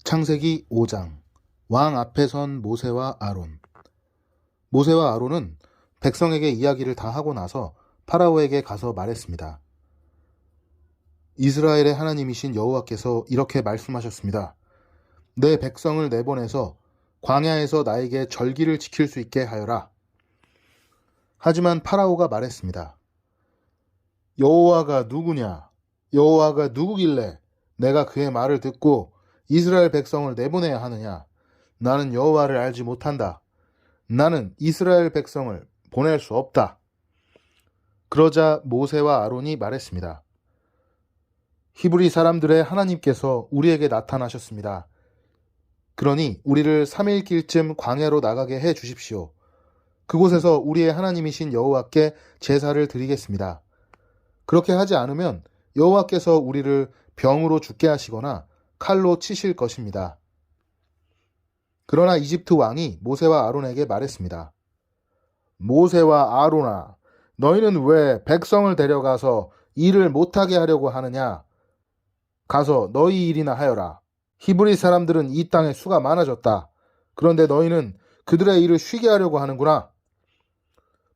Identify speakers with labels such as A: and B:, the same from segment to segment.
A: 창세기 5장 왕 앞에 선 모세와 아론. 모세와 아론은 백성에게 이야기를 다 하고 나서 파라오에게 가서 말했습니다. 이스라엘의 하나님이신 여호와께서 이렇게 말씀하셨습니다. 내 백성을 내보내서 광야에서 나에게 절기를 지킬 수 있게 하여라. 하지만 파라오가 말했습니다. 여호와가 누구냐? 여호와가 누구길래 내가 그의 말을 듣고 이스라엘 백성을 내보내야 하느냐? 나는 여호와를 알지 못한다. 나는 이스라엘 백성을 보낼 수 없다. 그러자 모세와 아론이 말했습니다. 히브리 사람들의 하나님께서 우리에게 나타나셨습니다. 그러니 우리를 3일길쯤 광야로 나가게 해 주십시오. 그곳에서 우리의 하나님이신 여호와께 제사를 드리겠습니다. 그렇게 하지 않으면 여호와께서 우리를 병으로 죽게 하시거나 칼로 치실 것입니다. 그러나 이집트 왕이 모세와 아론에게 말했습니다. 모세와 아론아, 너희는 왜 백성을 데려가서 일을 못하게 하려고 하느냐? 가서 너희 일이나 하여라. 히브리 사람들은 이 땅에 수가 많아졌다. 그런데 너희는 그들의 일을 쉬게 하려고 하는구나.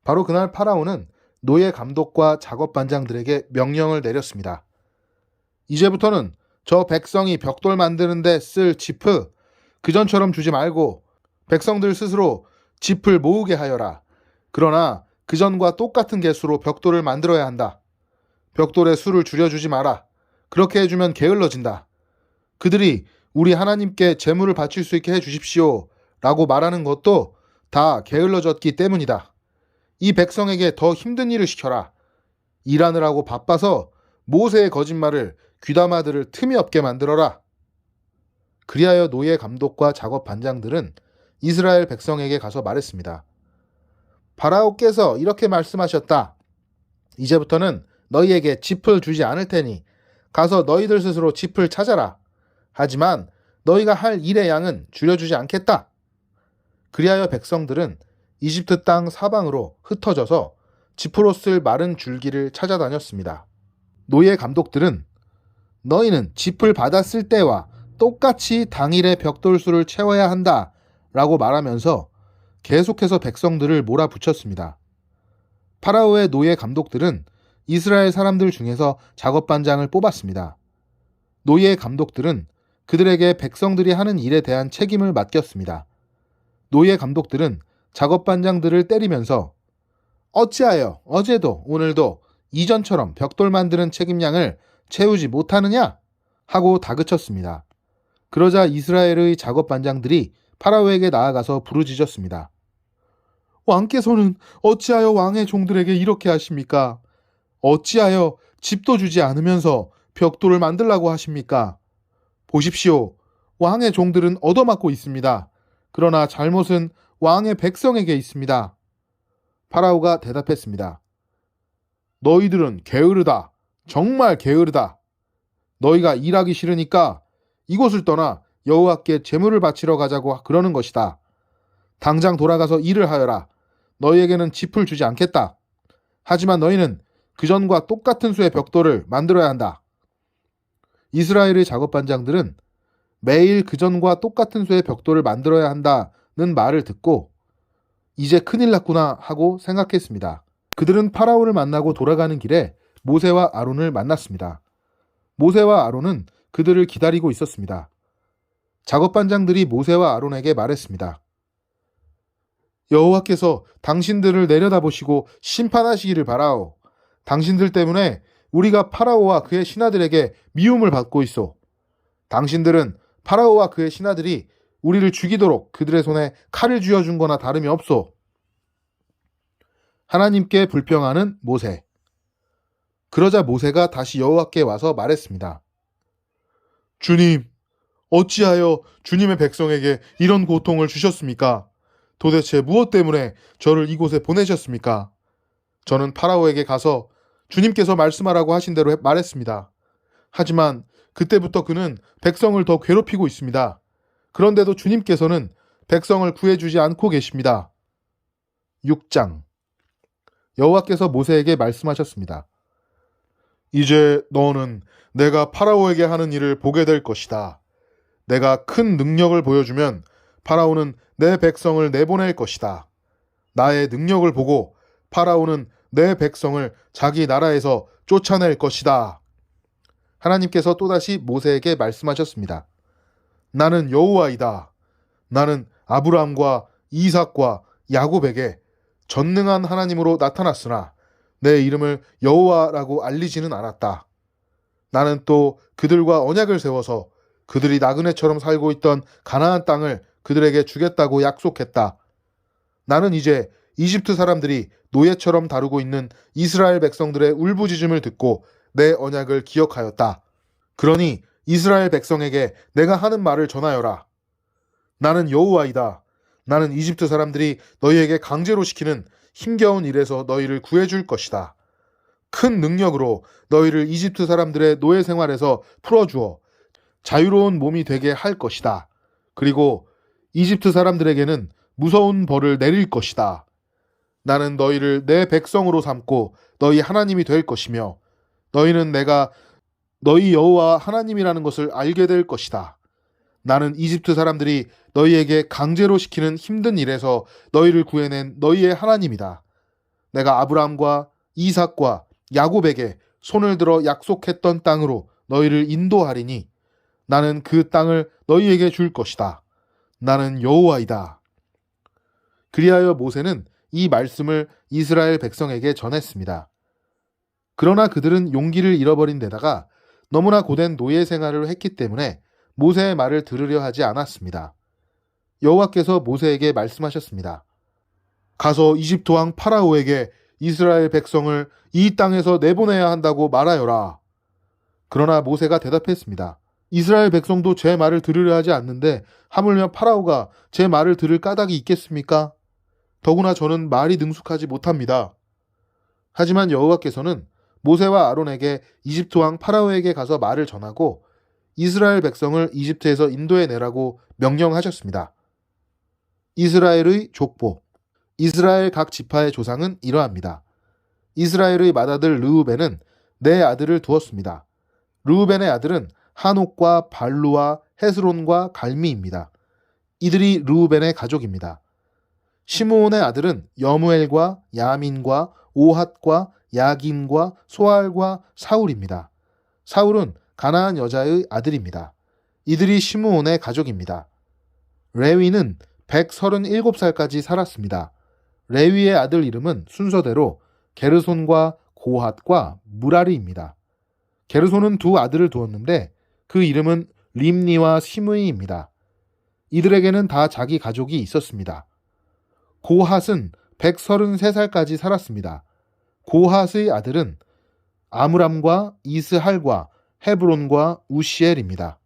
A: 바로 그날 파라오는 노예 감독과 작업 반장들에게 명령을 내렸습니다. 이제부터는 저 백성이 벽돌 만드는데 쓸 짚을 그전처럼 주지 말고 백성들 스스로 짚을 모으게 하여라. 그러나 그전과 똑같은 개수로 벽돌을 만들어야 한다. 벽돌의 수를 줄여주지 마라. 그렇게 해주면 게을러진다. 그들이 우리 하나님께 제물을 바칠 수 있게 해주십시오 라고 말하는 것도 다 게을러졌기 때문이다. 이 백성에게 더 힘든 일을 시켜라. 일하느라고 바빠서 모세의 거짓말을 귀담아 들을 틈이 없게 만들어라. 그리하여 노예 감독과 작업 반장들은 이스라엘 백성에게 가서 말했습니다. 파라오께서 이렇게 말씀하셨다. 이제부터는 너희에게 짚을 주지 않을 테니 가서 너희들 스스로 짚을 찾아라. 하지만 너희가 할 일의 양은 줄여주지 않겠다. 그리하여 백성들은 이집트 땅 사방으로 흩어져서 짚으로 쓸 마른 줄기를 찾아다녔습니다. 노예 감독들은 너희는 짚을 받았을 때와 똑같이 당일의 벽돌수를 채워야 한다 라고 말하면서 계속해서 백성들을 몰아붙였습니다. 파라오의 노예 감독들은 이스라엘 사람들 중에서 작업반장을 뽑았습니다. 노예 감독들은 그들에게 백성들이 하는 일에 대한 책임을 맡겼습니다. 노예 감독들은 작업반장들을 때리면서 어찌하여 어제도 오늘도 이전처럼 벽돌 만드는 책임량을 채우지 못하느냐? 하고 다그쳤습니다. 그러자 이스라엘의 작업반장들이 파라오에게 나아가서 부르짖었습니다. 왕께서는 어찌하여 왕의 종들에게 이렇게 하십니까? 어찌하여 집도 주지 않으면서 벽돌을 만들라고 하십니까? 보십시오. 왕의 종들은 얻어맞고 있습니다. 그러나 잘못은 왕의 백성에게 있습니다. 파라오가 대답했습니다. 너희들은 게으르다. 정말 게으르다. 너희가 일하기 싫으니까 이곳을 떠나 여호와께 제물을 바치러 가자고 그러는 것이다. 당장 돌아가서 일을 하여라. 너희에게는 짚을 주지 않겠다. 하지만 너희는 그전과 똑같은 수의 벽돌을 만들어야 한다. 이스라엘의 작업반장들은 매일 그전과 똑같은 수의 벽돌을 만들어야 한다는 말을 듣고 이제 큰일 났구나 하고 생각했습니다. 그들은 파라오를 만나고 돌아가는 길에 모세와 아론을 만났습니다. 모세와 아론은 그들을 기다리고 있었습니다. 작업반장들이 모세와 아론에게 말했습니다. 여호와께서 당신들을 내려다보시고 심판하시기를 바라오. 당신들 때문에 우리가 파라오와 그의 신하들에게 미움을 받고 있어. 당신들은 파라오와 그의 신하들이 우리를 죽이도록 그들의 손에 칼을 쥐어준 거나 다름이 없소. 하나님께 불평하는 모세. 그러자 모세가 다시 여호와께 와서 말했습니다. 주님, 어찌하여 주님의 백성에게 이런 고통을 주셨습니까? 도대체 무엇 때문에 저를 이곳에 보내셨습니까? 저는 파라오에게 가서 주님께서 말씀하라고 하신 대로 말했습니다. 하지만 그때부터 그는 백성을 더 괴롭히고 있습니다. 그런데도 주님께서는 백성을 구해주지 않고 계십니다. 6장. 여호와께서 모세에게 말씀하셨습니다. 이제 너는 내가 파라오에게 하는 일을 보게 될 것이다. 내가 큰 능력을 보여주면 파라오는 내 백성을 내보낼 것이다. 나의 능력을 보고 파라오는 내 백성을 자기 나라에서 쫓아낼 것이다. 하나님께서 또다시 모세에게 말씀하셨습니다. 나는 여호와이다. 나는 아브라함과 이삭과 야곱에게 전능한 하나님으로 나타났으나 내 이름을 여호와라고 알리지는 않았다. 나는 또 그들과 언약을 세워서 그들이 나그네처럼 살고 있던 가나안 땅을 그들에게 주겠다고 약속했다. 나는 이제 이집트 사람들이 노예처럼 다루고 있는 이스라엘 백성들의 울부짖음을 듣고 내 언약을 기억하였다. 그러니 이스라엘 백성에게 내가 하는 말을 전하여라. 나는 여호와이다. 나는 이집트 사람들이 너희에게 강제로 시키는 힘겨운 일에서 너희를 구해줄 것이다. 큰 능력으로 너희를 이집트 사람들의 노예 생활에서 풀어주어 자유로운 몸이 되게 할 것이다. 그리고 이집트 사람들에게는 무서운 벌을 내릴 것이다. 나는 너희를 내 백성으로 삼고 너희 하나님이 될 것이며 너희는 내가 너희 여호와 하나님이라는 것을 알게 될 것이다. 나는 이집트 사람들이 너희에게 강제로 시키는 힘든 일에서 너희를 구해낸 너희의 하나님이다. 내가 아브라함과 이삭과 야곱에게 손을 들어 약속했던 땅으로 너희를 인도하리니 나는 그 땅을 너희에게 줄 것이다. 나는 여호와이다. 그리하여 모세는 이 말씀을 이스라엘 백성에게 전했습니다. 그러나 그들은 용기를 잃어버린 데다가 너무나 고된 노예 생활을 했기 때문에 모세의 말을 들으려 하지 않았습니다. 여호와께서 모세에게 말씀하셨습니다. 가서 이집트 왕 파라오에게 이스라엘 백성을 이 땅에서 내보내야 한다고 말하여라. 그러나 모세가 대답했습니다. 이스라엘 백성도 제 말을 들으려 하지 않는데 하물며 파라오가 제 말을 들을 까닭이 있겠습니까? 더구나 저는 말이 능숙하지 못합니다. 하지만 여호와께서는 모세와 아론에게 이집트 왕 파라오에게 가서 말을 전하고 이스라엘 백성을 이집트에서 인도해 내라고 명령하셨습니다. 이스라엘의 족보. 이스라엘 각 지파의 조상은 이러합니다. 이스라엘의 맏아들 르우벤은 네 아들을 두었습니다. 르우벤의 아들은 하녹과 발루와 헤스론과 갈미입니다. 이들이 르우벤의 가족입니다. 시므온의 아들은 여무엘과 야민과 오핫과 야긴과 소알과 사울입니다. 사울은 가나안 여자의 아들입니다. 이들이 시므온의 가족입니다. 레위는 137살까지 살았습니다. 레위의 아들 이름은 순서대로 게르손과 고핫과 무라리입니다. 게르손은 두 아들을 두었는데 그 이름은 림니와 시므이입니다. 이들에게는 다 자기 가족이 있었습니다. 고핫은 133살까지 살았습니다. 고핫의 아들은 아므람과 이스할과 헤브론과 우시엘입니다.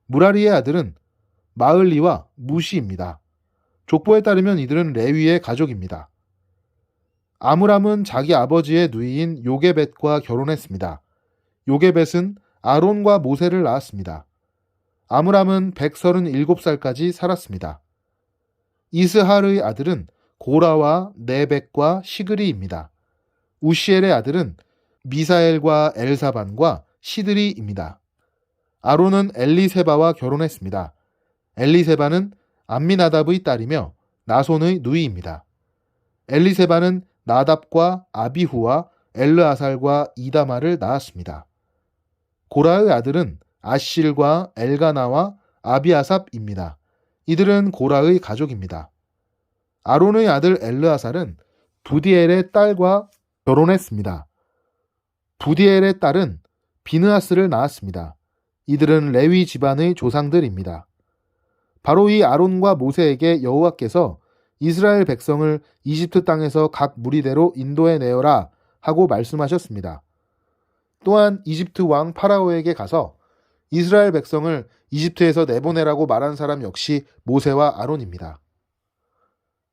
A: 무라리의 아들은 마을리와 무시입니다. 족보에 따르면 이들은 레위의 가족입니다. 아므람은 자기 아버지의 누이인 요게벳과 결혼했습니다. 요게벳은 아론과 모세를 낳았습니다. 아므람은 137살까지 살았습니다. 이스할의 아들은 고라와 네벡과 시그리입니다. 우시엘의 아들은 미사엘과 엘사반과 시드리입니다. 아론은 엘리세바와 결혼했습니다. 엘리세바는 암미나답의 딸이며 나손의 누이입니다. 엘리세바는 나답과 아비후와 엘르아살과 이다마를 낳았습니다. 고라의 아들은 아실과 엘가나와 아비아삽입니다. 이들은 고라의 가족입니다. 아론의 아들 엘르아살은 부디엘의 딸과 결혼했습니다. 부디엘의 딸은 비느하스를 낳았습니다. 이들은 레위 집안의 조상들입니다. 바로 이 아론과 모세에게 여호와께서 이스라엘 백성을 이집트 땅에서 각 무리대로 인도해 내어라 하고 말씀하셨습니다. 또한 이집트 왕 파라오에게 가서 이스라엘 백성을 이집트에서 내보내라고 말한 사람 역시 모세와 아론입니다.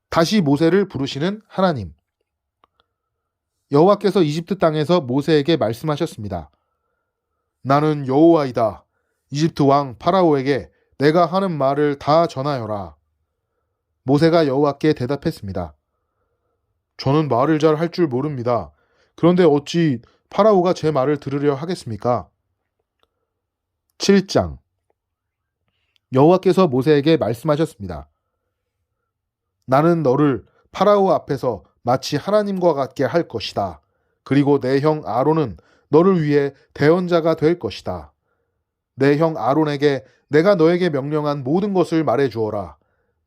A: 다시 모세를 부르시는 하나님. 여호와께서 이집트 땅에서 모세에게 말씀하셨습니다. 나는 여호와이다. 이집트 왕 파라오에게 내가 하는 말을 다 전하여라. 모세가 여호와께 대답했습니다. 저는 말을 잘 할 줄 모릅니다. 그런데 어찌 파라오가 제 말을 들으려 하겠습니까? 7장. 여호와께서 모세에게 말씀하셨습니다. 나는 너를 파라오 앞에서 마치 하나님과 같게 할 것이다. 그리고 내 형 아론은 너를 위해 대언자가 될 것이다. 내 형 아론에게 내가 너에게 명령한 모든 것을 말해 주어라.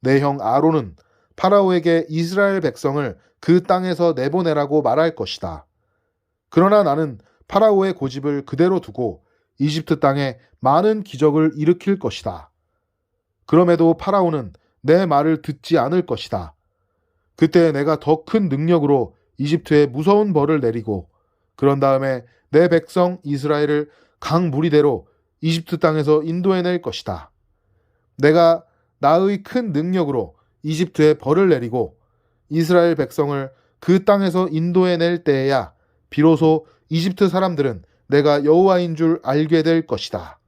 A: 내 형 아론은 파라오에게 이스라엘 백성을 그 땅에서 내보내라고 말할 것이다. 그러나 나는 파라오의 고집을 그대로 두고 이집트 땅에 많은 기적을 일으킬 것이다. 그럼에도 파라오는 내 말을 듣지 않을 것이다. 그때 내가 더 큰 능력으로 이집트에 무서운 벌을 내리고 그런 다음에 내 백성 이스라엘을 강무리대로 이집트 땅에서 인도해낼 것이다. 내가 나의 큰 능력으로 이집트에 벌을 내리고 이스라엘 백성을 그 땅에서 인도해낼 때에야 비로소 이집트 사람들은 내가 여호와인 줄 알게 될 것이다.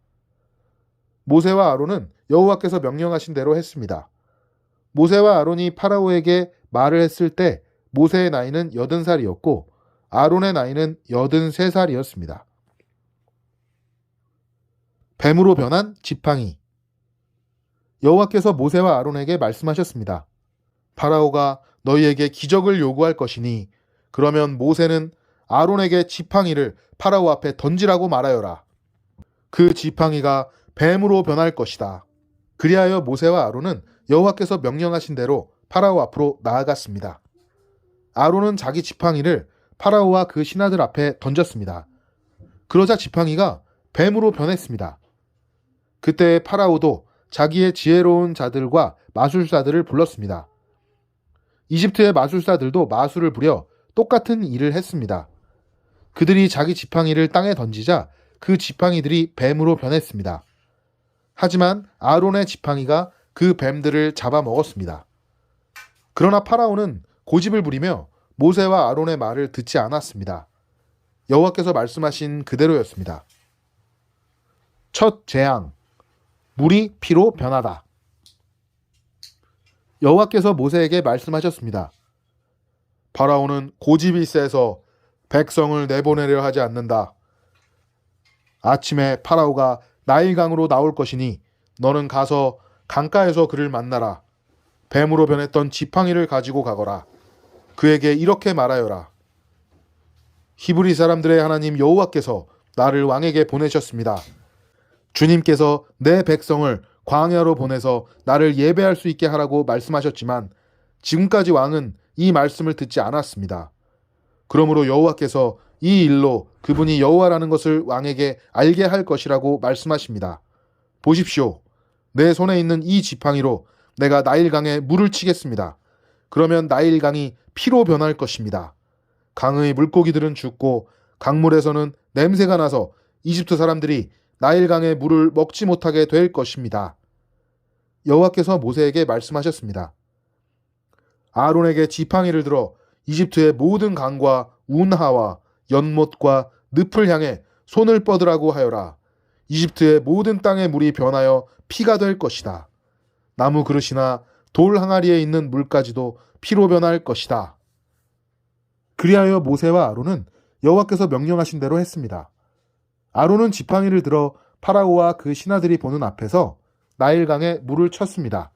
A: 모세와 아론은 여호와께서 명령하신 대로 했습니다. 모세와 아론이 파라오에게 말을 했을 때 모세의 나이는 80살이었고 아론의 나이는 83살이었습니다. 뱀으로 변한 지팡이. 여호와께서 모세와 아론에게 말씀하셨습니다. 파라오가 너희에게 기적을 요구할 것이니 그러면 모세는 아론에게 지팡이를 파라오 앞에 던지라고 말하여라. 그 지팡이가 뱀으로 변할 것이다. 그리하여 모세와 아론은 여호와께서 명령하신 대로 파라오 앞으로 나아갔습니다. 아론은 자기 지팡이를 파라오와 그 신하들 앞에 던졌습니다. 그러자 지팡이가 뱀으로 변했습니다. 그때 파라오도 자기의 지혜로운 자들과 마술사들을 불렀습니다. 이집트의 마술사들도 마술을 부려 똑같은 일을 했습니다. 그들이 자기 지팡이를 땅에 던지자 그 지팡이들이 뱀으로 변했습니다. 하지만 아론의 지팡이가 그 뱀들을 잡아먹었습니다. 그러나 파라오는 고집을 부리며 모세와 아론의 말을 듣지 않았습니다. 여호와께서 말씀하신 그대로였습니다. 첫 재앙, 물이 피로 변하다. 여호와께서 모세에게 말씀하셨습니다. 파라오는 고집이 세서 백성을 내보내려 하지 않는다. 아침에 파라오가 나일강으로 나올 것이니 너는 가서 강가에서 그를 만나라. 뱀으로 변했던 지팡이를 가지고 가거라. 그에게 이렇게 말하여라. 히브리 사람들의 하나님 여호와께서 나를 왕에게 보내셨습니다. 주님께서 내 백성을 광야로 보내서 나를 예배할 수 있게 하라고 말씀하셨지만 지금까지 왕은 이 말씀을 듣지 않았습니다. 그러므로 여호와께서 이 일로 그분이 여호와라는 것을 왕에게 알게 할 것이라고 말씀하십니다. 보십시오. 내 손에 있는 이 지팡이로 내가 나일강에 물을 치겠습니다. 그러면 나일강이 피로 변할 것입니다. 강의 물고기들은 죽고 강물에서는 냄새가 나서 이집트 사람들이 나일강의 물을 먹지 못하게 될 것입니다. 여호와께서 모세에게 말씀하셨습니다. 아론에게 지팡이를 들어 이집트의 모든 강과 운하와 연못과 늪을 향해 손을 뻗으라고 하여라. 이집트의 모든 땅의 물이 변하여 피가 될 것이다. 나무 그릇이나 돌 항아리에 있는 물까지도 피로 변할 것이다. 그리하여 모세와 아론은 여호와께서 명령하신 대로 했습니다. 아론은 지팡이를 들어 파라오와 그 신하들이 보는 앞에서 나일강에 물을 쳤습니다.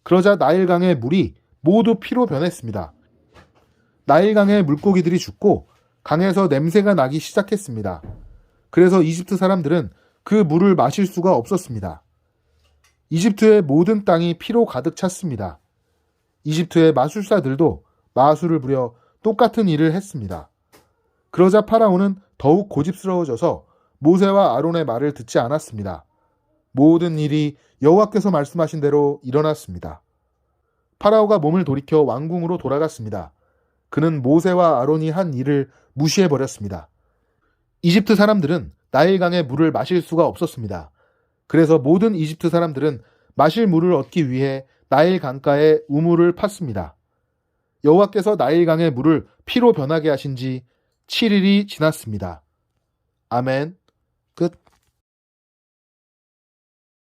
A: 그러자 나일강의 물이 모두 피로 변했습니다. 나일강의 물고기들이 죽고 강에서 냄새가 나기 시작했습니다. 그래서 이집트 사람들은 그 물을 마실 수가 없었습니다. 이집트의 모든 땅이 피로 가득 찼습니다. 이집트의 마술사들도 마술을 부려 똑같은 일을 했습니다. 그러자 파라오는 더욱 고집스러워져서 모세와 아론의 말을 듣지 않았습니다. 모든 일이 여호와께서 말씀하신 대로 일어났습니다. 파라오가 몸을 돌이켜 왕궁으로 돌아갔습니다. 그는 모세와 아론이 한 일을 무시해버렸습니다. 이집트 사람들은 나일강의 물을 마실 수가 없었습니다. 그래서 모든 이집트 사람들은 마실 물을 얻기 위해 나일 강가에 우물을 팠습니다. 여호와께서 나일강의 물을 피로 변하게 하신 지 7일이 지났습니다. 아멘.